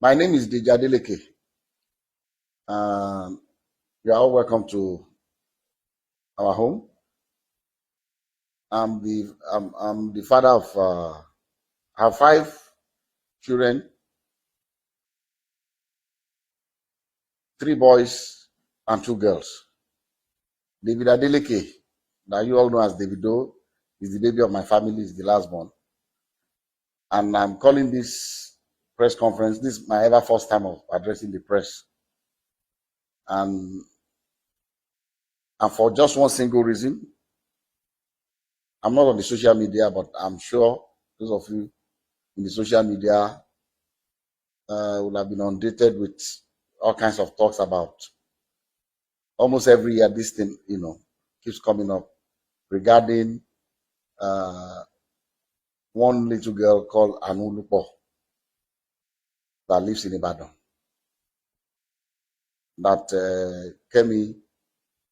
My name is Deji Adeleke. You are all welcome to our home. I'm the father of I have 5 children, 3 boys and 2 girls. David Adeleke, that you all know as Davido, is the baby of my family, is the last born. And I'm calling this press conference. This is my ever first time of addressing the press. And for just one single reason. I'm not on the social media, but I'm sure those of you in the social media will have been inundated with all kinds of talks about almost every year this thing, keeps coming up regarding one little girl called Anulupo that lives in Ibadan. That Kemi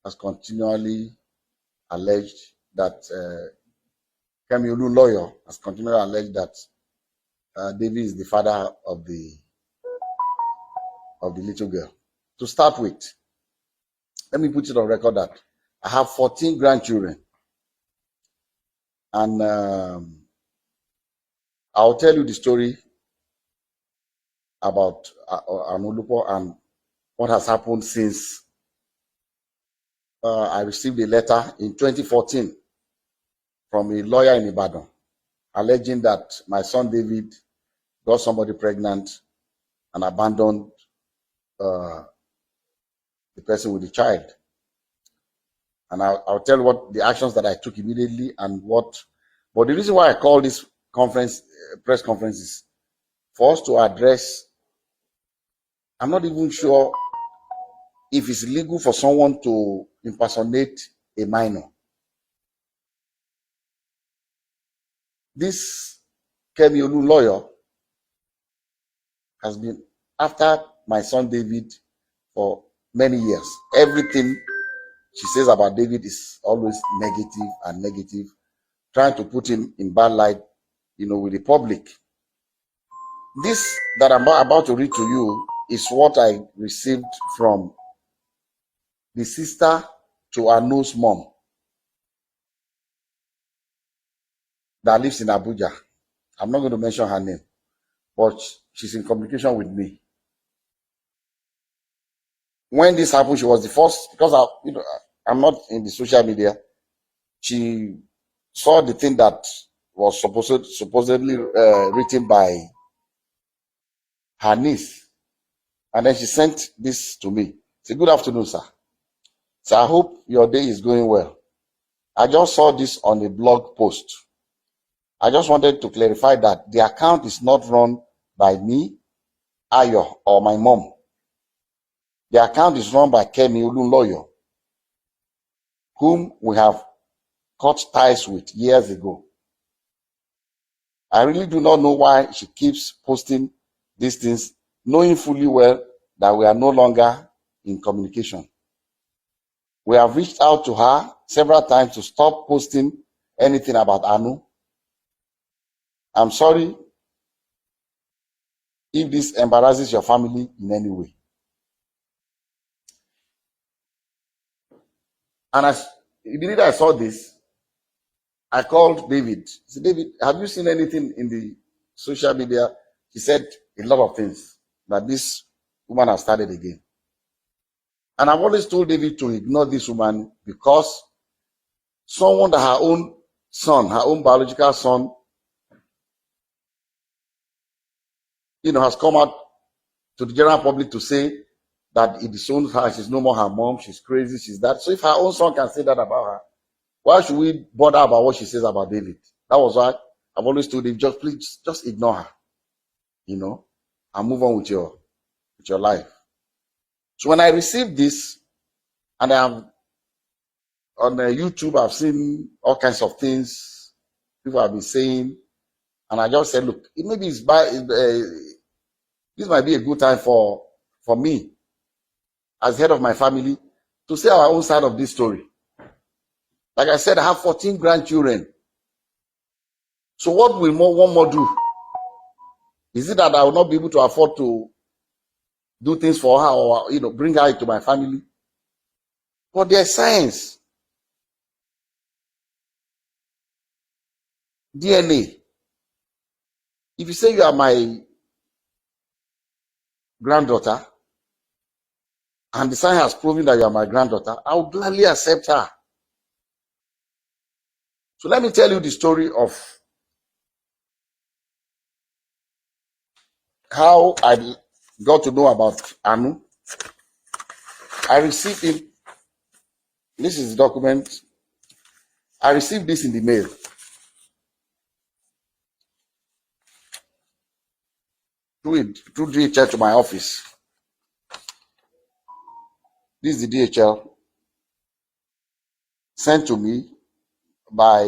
has continually alleged that Kemi Olu lawyer has continually alleged that David is the father of the little girl. To start with, let me put it on record that I have 14 grandchildren, and I'll tell you the story about Anulupo and what has happened since I received a letter in 2014 from a lawyer in Ibadan alleging that my son David got somebody pregnant and abandoned the person with the child. And I'll tell you what the actions that I took immediately and what. But the reason why I call this press conference is for us to address. I'm not even sure if it's legal for someone to impersonate a minor. This Kemi Olu lawyer has been after my son David for many years. Everything she says about David is always negative, trying to put him in bad light, with the public. This that I'm about to read to you is what I received from the sister to Anu's mom that lives in Abuja. I'm not going to mention her name, but she's in communication with me. When this happened, she was the first, because I'm not in the social media. She saw the thing that was supposedly written by her niece, and then she sent this to me. Say, "Good afternoon, sir. So I hope your day is going well. I just saw this on a blog post. I just wanted to clarify that the account is not run by me, Ayo, or my mom. The account is run by Kemi Olu lawyer, whom we have cut ties with years ago. I really do not know why she keeps posting these things, knowing fully well that we are no longer in communication. We have reached out to her several times to stop posting anything about Anu. I'm sorry if this embarrasses your family in any way." And immediately I saw this, I called David. I said, "David, have you seen anything in the social media?" He said a lot of things, that this woman has started again. And I've always told David to ignore this woman, because someone that her own son, her own biological son, has come out to the general public to say that it disowns her, she's no more her mom, she's crazy, she's that. So if her own son can say that about her, why should we bother about what she says about David? That was why I've always told him, just ignore her, and move on with your life. So when I received this, and I'm on YouTube, I've seen all kinds of things people have been saying, and I just said, look, maybe this might be a good time for me, as head of my family, to say our own side of this story. Like I said, I have 14 grandchildren. So what will one more do? Is it that I will not be able to afford to do things for her, or bring her into my family. But there's science, DNA. If you say you are my granddaughter, and the science has proven that you are my granddaughter, I will gladly accept her. So let me tell you the story of how I got to know about Anu. I received it. This is the document. I received this in the mail. Through DHL to my office. This is the DHL sent to me by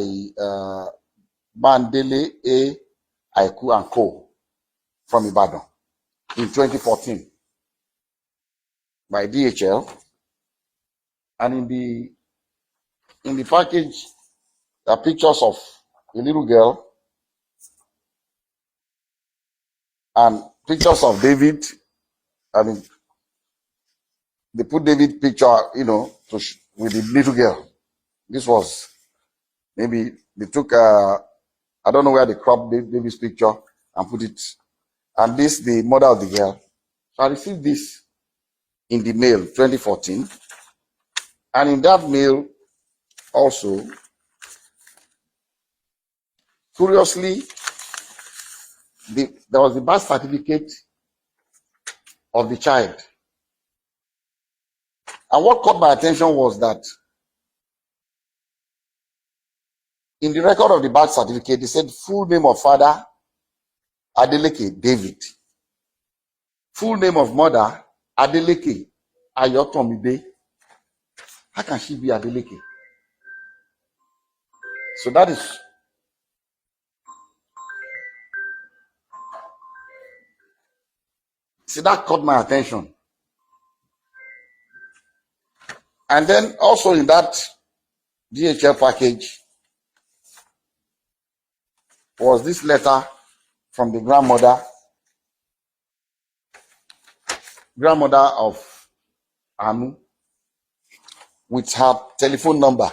Bandele A. Aiku and Co. from Ibadan in 2014 by DHL. And in the package, there are pictures of a little girl and pictures of David. I mean, they put David picture, with the little girl. This was maybe they took I don't know where they cropped David's picture and put it, and this the mother of the girl. So I received this in the mail 2014, and in that mail also, curiously, there was the birth certificate of the child. And what caught my attention was that in the record of the birth certificate, they said full name of father, Adeleke David. Full name of mother, Adeleke Ayotomide. How can she be Adeleke? So that caught my attention. And then also in that DHL package was this letter from the grandmother of Anu, with her telephone number.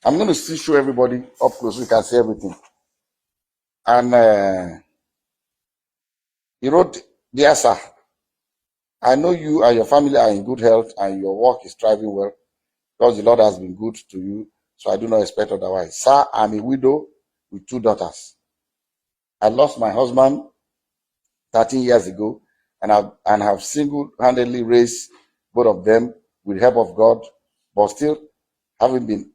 I'm going to still show everybody up close so you can see everything. And he wrote, "Dear sir, I know you and your family are in good health and your work is thriving well because the Lord has been good to you, so I do not expect otherwise. Sir, I'm a widow with 2 daughters. I lost my husband 13 years ago and have single-handedly raised both of them with the help of God, but still haven't been,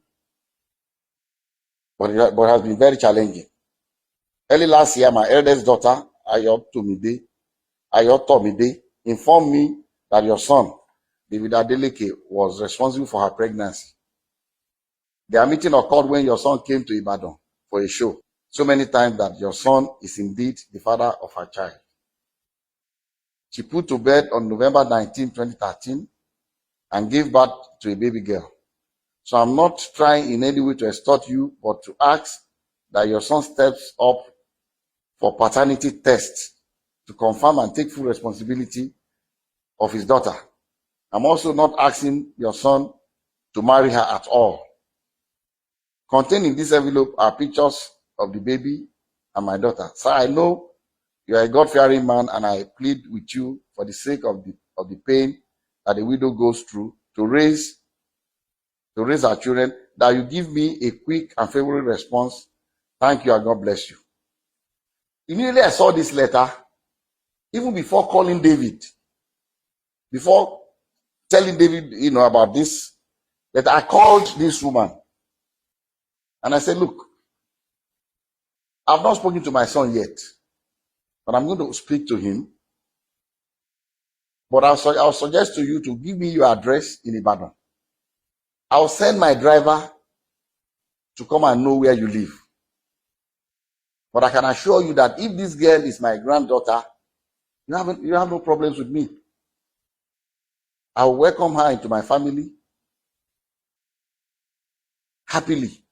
but it has been very challenging. Early last year, my eldest daughter, Ayotomide, informed me that your son, Deji Adeleke, was responsible for her pregnancy. Their meeting occurred when your son came to Ibadan for a show, so many times that your son is indeed the father of her child. She put to bed on November 19, 2013, and gave birth to a baby girl. So I'm not trying in any way to extort you, but to ask that your son steps up for paternity tests to confirm and take full responsibility of his daughter. I'm also not asking your son to marry her at all. Contained in this envelope are pictures of the baby and my daughter. Sir, I know you are a God-fearing man, and I plead with you for the sake of the pain that the widow goes through to raise her children, that you give me a quick and favorable response. Thank you, and God bless you." Immediately I saw this letter, even before calling David, before telling David, about this, that I called this woman and I said, "Look, I've not spoken to my son yet, but I'm going to speak to him. But I'll suggest to you to give me your address in Ibadan. I'll send my driver to come and know where you live. But I can assure you that if this girl is my granddaughter, you have no problems with me. I will welcome her into my family happily."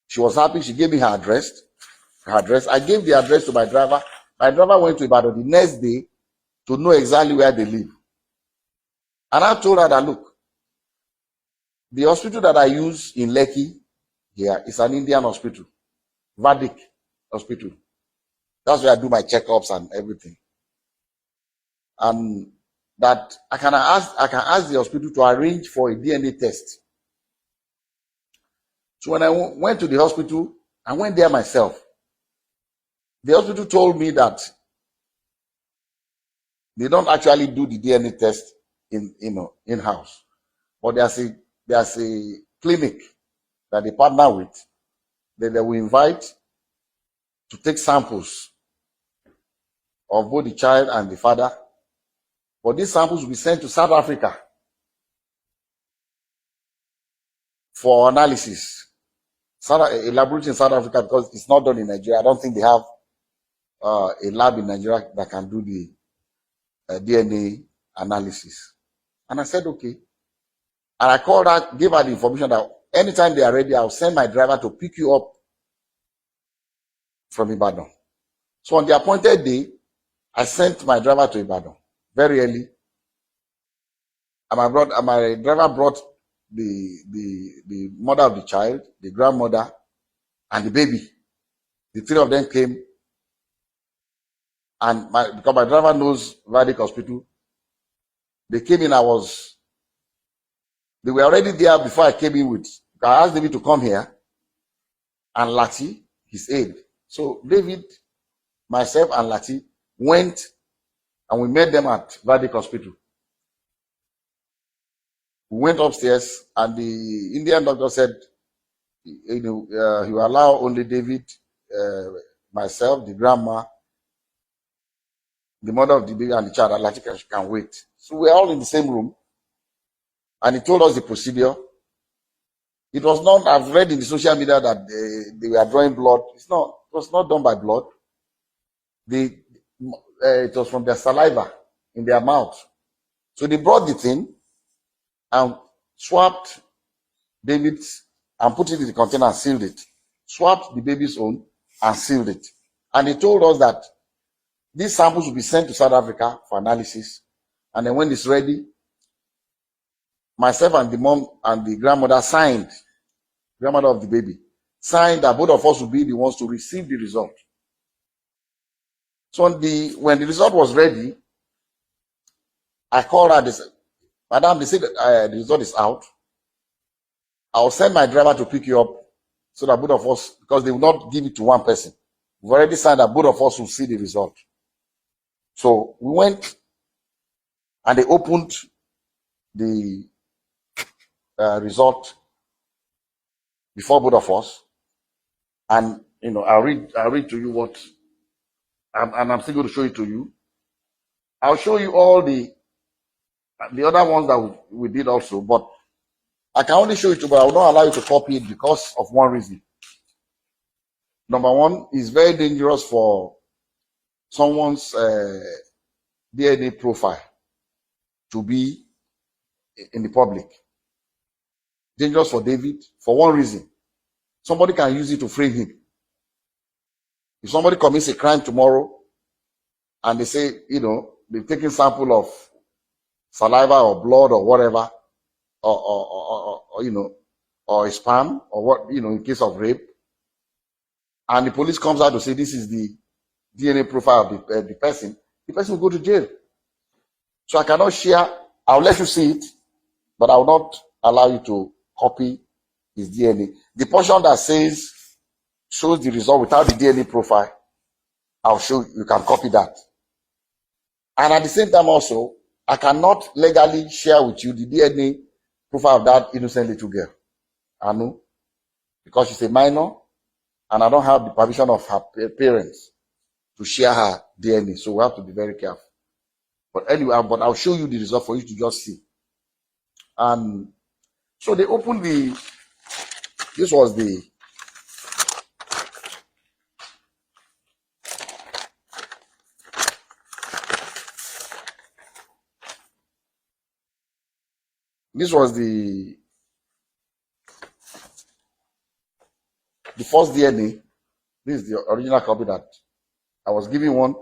She was happy. She gave me her address. I gave the address to my driver My driver went to Ibadan the next day to know exactly where they live. And I told her that, look, the hospital that I use in Lekki here is an Indian hospital, Vedic hospital. That's where I do my checkups and everything. And that I can ask the hospital to arrange for a DNA test. So when I went to the hospital, I went there myself. The hospital told me that they don't actually do the DNA test in house, but there's a clinic that they partner with that they will invite to take samples of both the child and the father. But these samples will be sent to South Africa for analysis. A laboratory in South Africa, because it's not done in Nigeria. I don't think they have a lab in Nigeria that can do the DNA analysis. And I said, okay. And I called her, gave her the information that anytime they are ready, I'll send my driver to pick you up from Ibadan. So on the appointed day, I sent my driver to Ibadan very early. And my driver brought the mother of the child, the grandmother, and the baby. The three of them came. And because my driver knows Vedic Hospital, they came in. They were already there before I came in with. I asked David to come here and Lati, his aide. So David, myself, and Lati went and we met them at Vedic Hospital. We went upstairs and the Indian doctor said, he will allow only David, myself, the grandma, the mother of the baby, and the child, and Lati can wait. So we're all in the same room. And he told us the procedure. It was not, I've read in the social media that they were drawing blood. It was not done by blood. It was from their saliva in their mouth. So they brought the thing and swapped David's and put it in the container and sealed it. Swapped the baby's own and sealed it. And they told us that these samples will be sent to South Africa for analysis. And then when it's ready, myself and the mom and the grandmother signed, grandmother of the baby, signed that both of us will be the ones to receive the result. So when the result was ready, I called her. They said, Madam, they said the result is out. I'll send my driver to pick you up so that both of us, because they will not give it to one person. We've already signed that both of us will see the result. So we went and they opened the result before both of us. And, I'll read to you what, and I'm still going to show it to you. I'll show you all the other ones that we did also, but I can only show it to you, but I will not allow you to copy it because of one reason. Number one, it's very dangerous for someone's DNA profile to be in the public. Dangerous for David for one reason. Somebody can use it to frame him. If somebody commits a crime tomorrow and they say, they've taken sample of saliva or blood or whatever, or a sperm or what, in case of rape, and the police comes out to say this is the DNA profile of the person will go to jail. So I cannot share. I'll let you see it, but I will not allow you to copy his DNA. The portion that shows the result without the DNA profile, I'll show you can copy that. And at the same time also, I cannot legally share with you the DNA profile of that innocent little girl, Anu, because she's a minor and I don't have the permission of her parents to share her DNA. So we have to be very careful. But anyway, I'll show you the result for you to just see. And so they opened this was the first DNA. This is the original copy that I was giving one,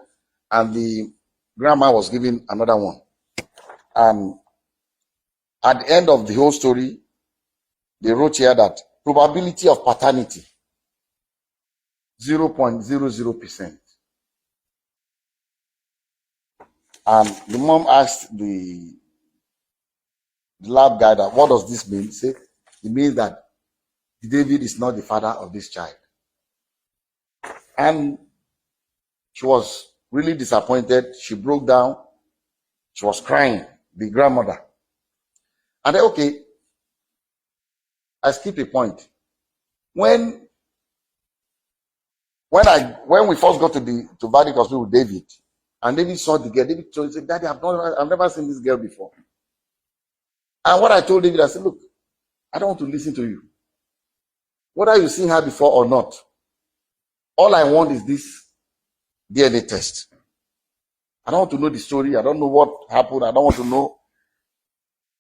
and the grandma was giving another one. And at the end of the whole story, they wrote here that probability of paternity 0.00%. And the mom asked the lab guy that, what does this mean? He said, it means that David is not the father of this child. And she was really disappointed. She broke down. She was crying, the grandmother. And then, okay, I skipped a point. When we first got to Vadic Hospital with David, and David saw the girl, David told, he said, Daddy, I've never seen this girl before. And what I told David, I said, look, I don't want to listen to you. Whether you've seen her before or not, all I want is this DNA test. I don't want to know the story. I don't know what happened. I don't want to know.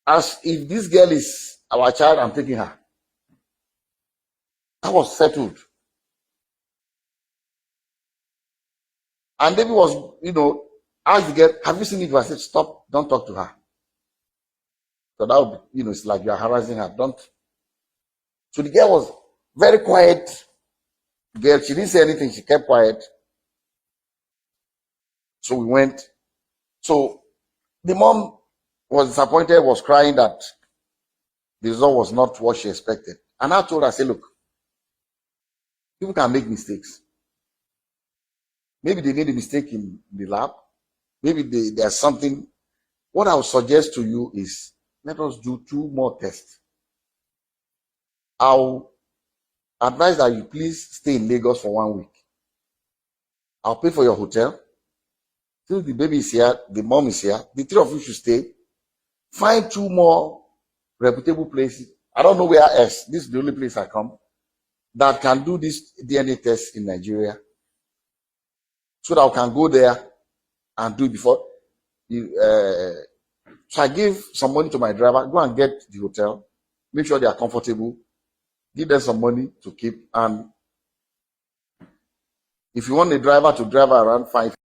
As if this girl is our child, I'm taking her. That was settled. And David was, asked the girl, have you seen it? I said, stop, don't talk to her. So that would be, it's like you're harassing her. Don't. So the girl was very quiet. Girl, she didn't say anything. She kept quiet. So we went. So the mom was disappointed, was crying that the result was not what she expected. And I told her, I said, look, people can make mistakes. Maybe they made a mistake in the lab. Maybe there's something. What I would suggest to you is, let us do 2 more tests. I'll advise that you please stay in Lagos for 1 week. I'll pay for your hotel. Since the baby is here, the mom is here, the 3 of you should stay. Find 2 more reputable places. I don't know where else. This is the only place I come that can do this DNA test in Nigeria. So that I can go there and do it before. So I give some money to my driver. Go and get the hotel. Make sure they are comfortable. Give them some money to keep. And if you want the driver to drive around 5